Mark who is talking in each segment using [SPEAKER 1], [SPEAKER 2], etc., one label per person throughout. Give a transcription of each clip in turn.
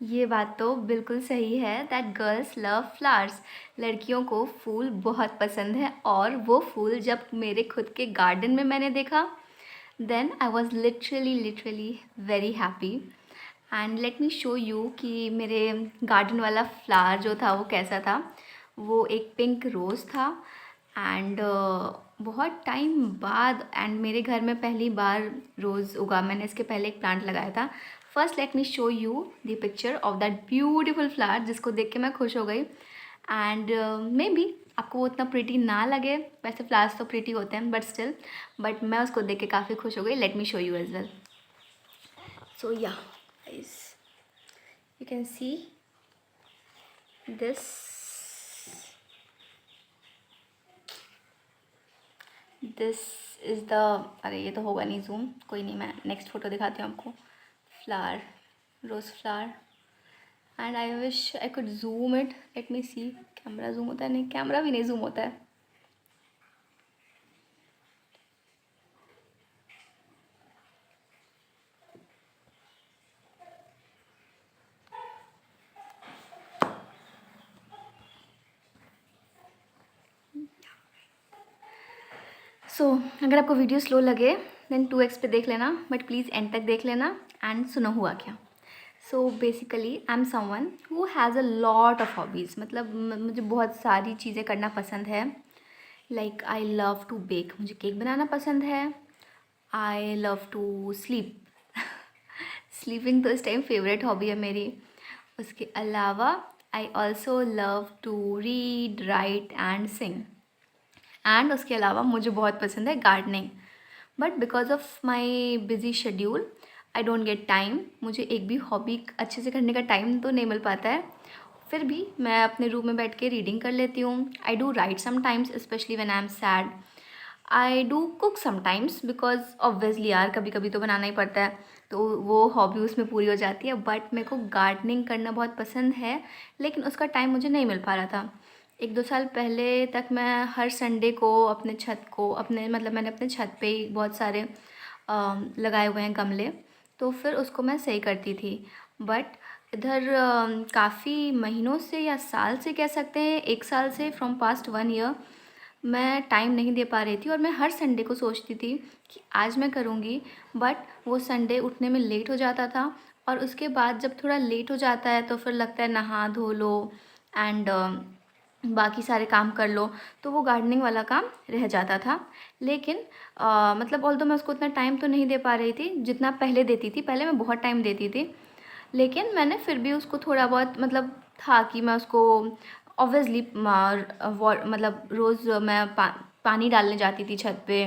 [SPEAKER 1] ये बात तो बिल्कुल सही है दैट गर्ल्स लव फ्लावर्स। लड़कियों को फूल बहुत पसंद है और वो फूल जब मेरे खुद के गार्डन में मैंने देखा then I was literally literally very happy. And let me show you कि मेरे गार्डन वाला फ्लावर जो था वो कैसा था। वो एक पिंक रोज़ था एंड बहुत टाइम बाद एंड मेरे घर में पहली बार रोज़ उगा। मैंने इसके पहले एक प्लांट लगाया था। First let me show you the picture of that beautiful flower जिसको देख के मैं खुश हो गई। एंड मे बी आपको वो उतना प्रिटी ना लगे, वैसे फ्लावर्स तो प्रिटी होते हैं बट स्टिल, बट मैं उसको देख के काफ़ी खुश हो गई। Let me show you as well. So ya guys, you can see this this is the, अरे ये तो होगा नहीं जूम, कोई नहीं, मैं नेक्स्ट फ़ोटो दिखाती हूँ आपको। Flower, rose flower and I wish I could zoom it. Let me see, camera zoom होता है? नहीं, कैमरा भी नहीं जूम होता है। सो अगर आपको वीडियो स्लो लगे देन 2x पे देख लेना, बट प्लीज़ एंड तक देख लेना एंड सुनो हुआ क्या। So basically I am someone who has a lot of hobbies. मतलब मुझे बहुत सारी चीज़ें करना पसंद है। Like I love to bake, मुझे केक बनाना पसंद है। I love to sleep. Sleeping तो इस टाइम फेवरेट हॉबी है मेरी। उसके अलावा I also love to read, write and sing. And उसके अलावा मुझे बहुत पसंद है gardening, but because of my busy schedule I don't get time. मुझे एक भी हॉबी अच्छे से करने का टाइम तो नहीं मिल पाता है। फिर भी मैं अपने रूम में बैठ के रीडिंग कर लेती हूँ। I do right sometimes specially when I am sad. I do cook sometimes because obviously यार कभी कभी तो बनाना ही पड़ता है, तो वो हॉबी उसमें पूरी हो जाती है। बट मेरे को गार्डनिंग करना बहुत पसंद है, लेकिन उसका टाइम मुझे नहीं मिल पा रहा था। 1-2 साल पहले तक मैं हर संडे को अपने छत को, अपने मतलब मैंने अपने छत पे ही बहुत सारे लगाए हुए हैं गमले, तो फिर उसको मैं सही करती थी। बट इधर काफ़ी महीनों से या साल से कह सकते हैं, 1 साल से, फ्रॉम पास्ट 1 ईयर मैं टाइम नहीं दे पा रही थी। और मैं हर संडे को सोचती थी कि आज मैं करूँगी, बट वो संडे उठने में लेट हो जाता था। और उसके बाद जब थोड़ा लेट हो जाता है तो फिर लगता है नहा धो लो एंड बाकी सारे काम कर लो, तो वो गार्डनिंग वाला काम रह जाता था। लेकिन मतलब ऑल्दो मैं उसको उतना टाइम तो नहीं दे पा रही थी जितना पहले देती थी। पहले मैं बहुत टाइम देती थी, लेकिन मैंने फिर भी उसको थोड़ा बहुत मतलब था कि मैं उसको ऑब्वियसली मतलब रोज़ मैं पानी डालने जाती थी छत पे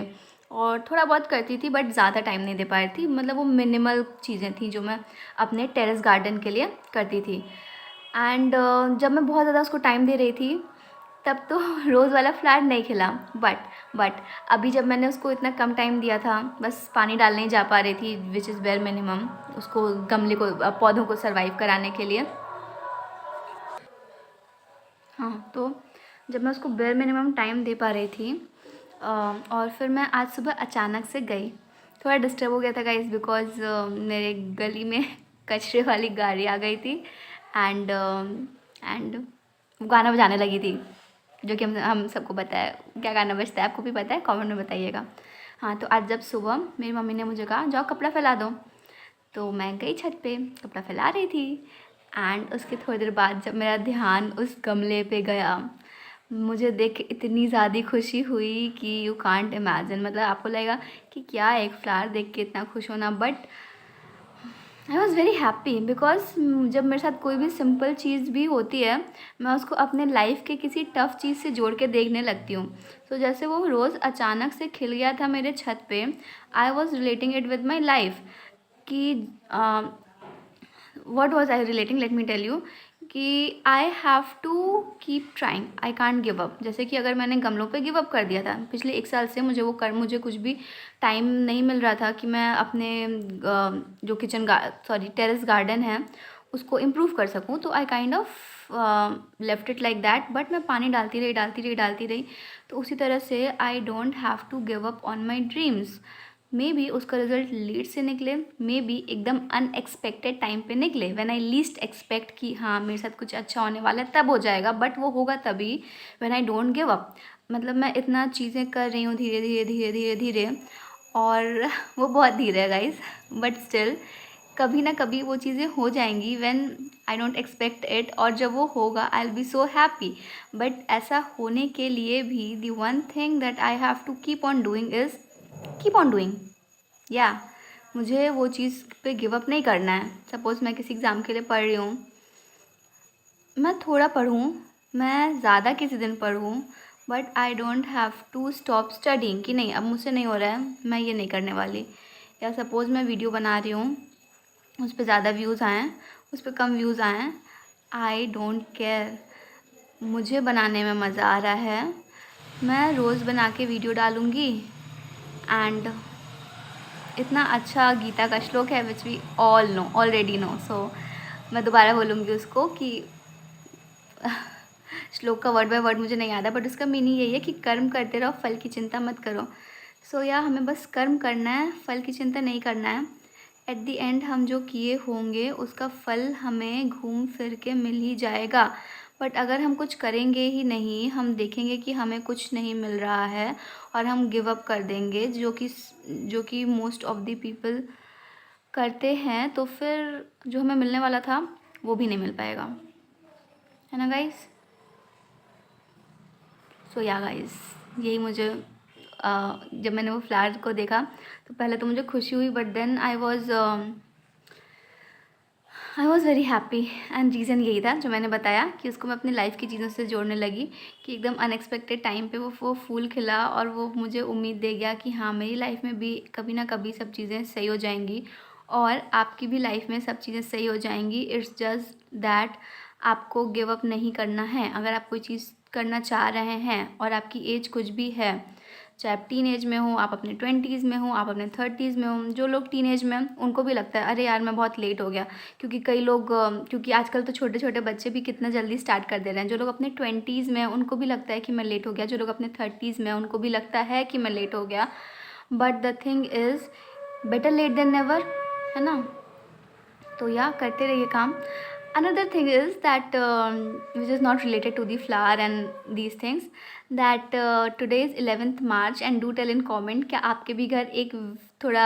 [SPEAKER 1] और थोड़ा बहुत करती थी, बट ज़्यादा टाइम नहीं दे पा रही थी। मतलब वो मिनिमल चीज़ें थी जो मैं अपने टेरेस गार्डन के लिए करती थी। एंड जब मैं बहुत ज़्यादा उसको टाइम दे रही थी तब तो रोज़ वाला फ्लावर नहीं खिला। बट अभी जब मैंने उसको इतना कम टाइम दिया था, बस पानी डालने ही जा पा रही थी विच इज़ वेर मिनिमम, उसको गमले को पौधों को सर्वाइव कराने के लिए। हाँ, तो जब मैं उसको बेयर मिनिमम टाइम दे पा रही थी और फिर मैं आज सुबह अचानक से गई। थोड़ा डिस्टर्ब हो गया था गाइस बिकॉज़ मेरे गली में कचरे वाली गाड़ी आ गई थी एंड एंड गाना बजाने लगी थी, जो कि हम सबको पता है क्या गाना बजता है। आपको भी पता है? कमेंट में बताइएगा। हाँ, तो आज जब सुबह मेरी मम्मी ने मुझे कहा जाओ कपड़ा फैला दो, तो मैं गई छत पे, कपड़ा फैला रही थी। एंड उसके थोड़ी देर बाद जब मेरा ध्यान उस गमले पे गया, मुझे देख के इतनी ज़्यादा खुशी हुई कि यू कांट इमेजिन। मतलब आपको लगेगा कि क्या एक फ्लावर देख के इतना खुश होना, but I was very happy because जब मेरे साथ कोई भी सिंपल चीज़ भी होती है, मैं उसको अपने लाइफ के किसी टफ़ चीज़ से जोड़ के देखने लगती हूँ। तो जैसे वो रोज़ अचानक से खिल गया था मेरे छत पे, I was relating it with my life कि what was I relating, let me tell you कि I have to keep trying, I can't give up। जैसे कि अगर मैंने गमलों पे गिव अप कर दिया था पिछले 1 साल से, मुझे कुछ भी टाइम नहीं मिल रहा था कि मैं अपने जो टेरेस गार्डन है उसको इम्प्रूव कर सकूँ, तो I kind of left it like that. But मैं पानी डालती रही। तो उसी तरह से I don't have to give up on my dreams. Maybe उसका रिज़ल्ट लेट से निकले, मे बी एकदम अनएक्सपेक्टेड टाइम पे निकले, व्हेन आई लीस्ट एक्सपेक्ट कि हाँ मेरे साथ कुछ अच्छा होने वाला है तब हो जाएगा, बट वो होगा तभी when I don't give up. मतलब मैं इतना चीज़ें कर रही हूँ धीरे धीरे धीरे धीरे धीरे, और वो बहुत धीरे है गाइस, बट स्टिल कभी ना कभी वो चीज़ें हो जाएंगी when I don't expect it, और जब वो होगा I will be so happy. But ऐसा होने के लिए भी the one thing that I have to keep on doing is keep on doing. या मुझे वो चीज़ पे गिव अप नहीं करना है। सपोज़ मैं किसी एग्ज़ाम के लिए पढ़ रही हूँ, मैं थोड़ा पढ़ूँ, मैं ज़्यादा किसी दिन पढ़ूँ, but I don't have to stop studying कि नहीं अब मुझसे नहीं हो रहा है, मैं ये नहीं करने वाली। या सपोज़ मैं वीडियो बना रही हूँ, उस पर ज़्यादा व्यूज़ आएँ, उस पर कम व्यूज़ आएँ, आई डोंट केयर, मुझे बनाने में मज़ा आ रहा है, मैं रोज़ बना के वीडियो डालूँगी। एंड इतना अच्छा गीता का श्लोक है which we all know, already know, so मैं दोबारा बोलूँगी उसको कि श्लोक का वर्ड बाय वर्ड मुझे नहीं याद है, बट उसका मीनिंग यही है कि कर्म करते रहो, फल की चिंता मत करो। सो या हमें बस कर्म करना है, फल की चिंता नहीं करना है। एट द एंड हम जो किए होंगे उसका फल हमें घूम फिर के मिल ही जाएगा। बट अगर हम कुछ करेंगे ही नहीं, हम देखेंगे कि हमें कुछ नहीं मिल रहा है और हम गिव अप कर देंगे, जो कि मोस्ट ऑफ द पीपल करते हैं, तो फिर जो हमें मिलने वाला था वो भी नहीं मिल पाएगा, है ना गाइस। सो या गाइस, यही मुझे जब मैंने वो फ्लावर को देखा तो पहले तो मुझे खुशी हुई, but then I was very happy. And reason यही था जो मैंने बताया कि उसको मैं अपनी लाइफ की चीज़ों से जोड़ने लगी, कि एकदम अनएक्सपेक्टेड टाइम पे वो फूल खिला और वो मुझे उम्मीद दे गया कि हाँ मेरी लाइफ में भी कभी ना कभी सब चीज़ें सही हो जाएंगी, और आपकी भी लाइफ में सब चीज़ें सही हो जाएंगी। इट्स जस्ट दैट आपको गिव अप नहीं करना है। अगर आप कोई चीज़ करना चाह रहे हैं और आपकी एज कुछ भी है, चाहे आप टीन एज में हो, आप अपने 20s में हो, आप अपने 30s में हो, जो लोग टीन एज में हैं उनको भी लगता है अरे यार मैं बहुत लेट हो गया, क्योंकि कई लोग क्योंकि आजकल तो छोटे छोटे बच्चे भी कितना जल्दी स्टार्ट कर दे रहे हैं। जो लोग अपने 20s में हैं उनको भी लगता है कि मैं लेट हो गया, जो लोग अपने 30s में हैं उनको भी लगता है कि मैं लेट हो गया। But the thing is better late than never, है ना। तो या करते रहिए काम। Another thing is that which is not related to the flower and these things, that today is 11th March and do tell in comment क्या आपके भी घर एक थोड़ा,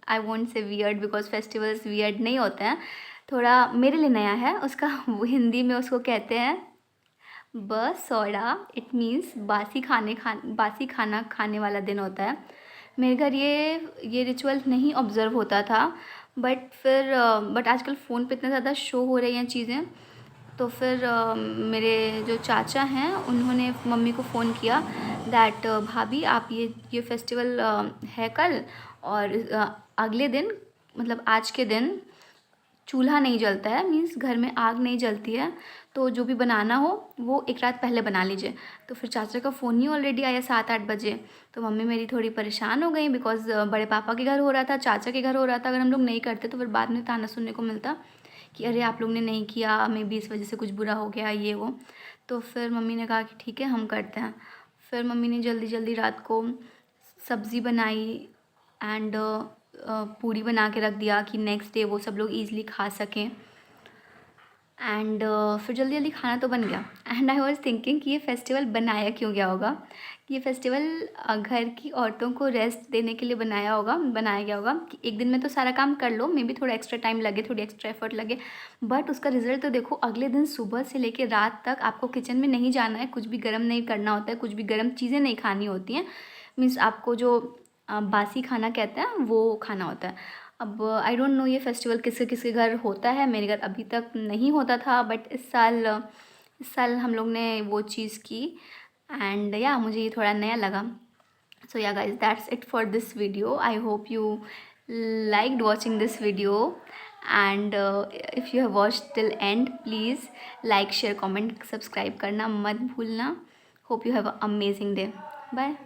[SPEAKER 1] I won't say weird because festivals weird नहीं होते हैं, थोड़ा मेरे लिए नया है। उसका वो हिंदी में उसको कहते हैं बसौड़ा। इट मीन्स बासी खाना खाने वाला दिन होता है। मेरे घर ये रिचुअल नहीं ऑब्ज़र्व होता था, बट आजकल फ़ोन पे इतना ज़्यादा शो हो रही हैं चीज़ें, तो फिर मेरे जो चाचा हैं उन्होंने मम्मी को फ़ोन किया दैट भाभी आप ये फेस्टिवल है कल, और अगले दिन मतलब आज के दिन चूल्हा नहीं जलता है, मीन्स घर में आग नहीं जलती है, तो जो भी बनाना हो वो एक रात पहले बना लीजिए। तो फिर चाचा का फ़ोन ही ऑलरेडी आया 7-8 बजे, तो मम्मी मेरी थोड़ी परेशान हो गई बिकॉज़ बड़े पापा के घर हो रहा था, चाचा के घर हो रहा था। अगर हम लोग नहीं करते तो फिर बाद में ताना सुनने को मिलता कि अरे आप लोग ने नहीं किया, मे बी इस वजह से कुछ बुरा हो गया ये वो। तो फिर मम्मी ने कहा कि ठीक है हम करते हैं। फिर मम्मी ने जल्दी जल्दी रात को सब्ज़ी बनाई एंड पूड़ी बना के रख दिया कि नेक्स्ट डे वो सब लोग ईज़िली खा सकें। एंड फिर जल्दी जल्दी खाना तो बन गया। एंड आई वॉज थिंकिंग कि ये फेस्टिवल बनाया क्यों गया होगा। ये फेस्टिवल घर की औरतों को रेस्ट देने के लिए बनाया गया होगा कि एक दिन में तो सारा काम कर लो, मे बी थोड़ा एक्स्ट्रा टाइम लगे, थोड़ी एक्स्ट्रा एफर्ट लगे, बट उसका रिजल्ट तो देखो अगले दिन सुबह से लेकर रात तक आपको किचन में नहीं जाना है, कुछ भी गर्म नहीं करना होता है, कुछ भी गर्म चीज़ें नहीं खानी होती हैं। मीन्स आपको जो बासी खाना कहते हैं वो खाना होता है। अब आई डोंट नो ये फेस्टिवल किसके किसके घर होता है, मेरे घर अभी तक नहीं होता था, बट इस साल हम लोग ने वो चीज़ की। एंड या मुझे ये थोड़ा नया लगा। So yeah guys that's it for this video. I hope you liked watching this video, and if you have watched till end please like share comment subscribe करना मत भूलना। Hope you have a amazing day. Bye.